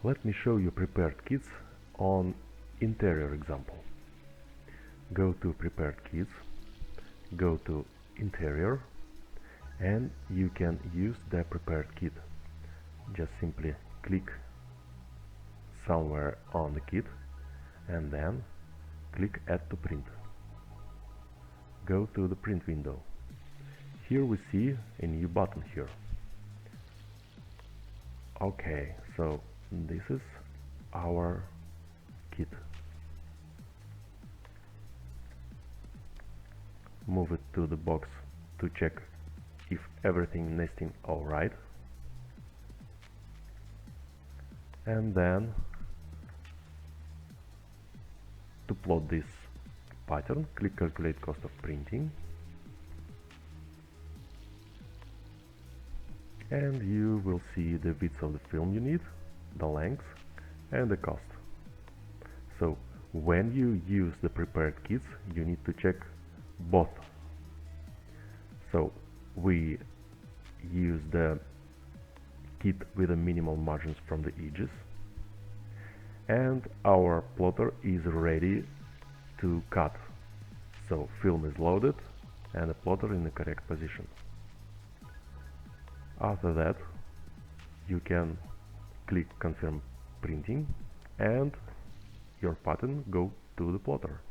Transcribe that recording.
Let me show you prepared kits on interior example. Go to prepared kits, go to interior, and you can use the prepared kit. Just simply click somewhere on the kit and then click Add to Print. Go to the print window. Here we see a new button here. Okay, so this is our kit. Move it to the box to check if everything nesting alright, and then to plot this pattern, click Calculate Cost of Printing, and you will see the width of the film you need, the length, and the cost. So when you use the prepared kits, you need to check both. So we use the kit with the minimal margins from the edges, and our plotter is ready to cut. So film is loaded and the plotter in the correct position. After that, you can click Confirm Printing and your pattern go to the plotter.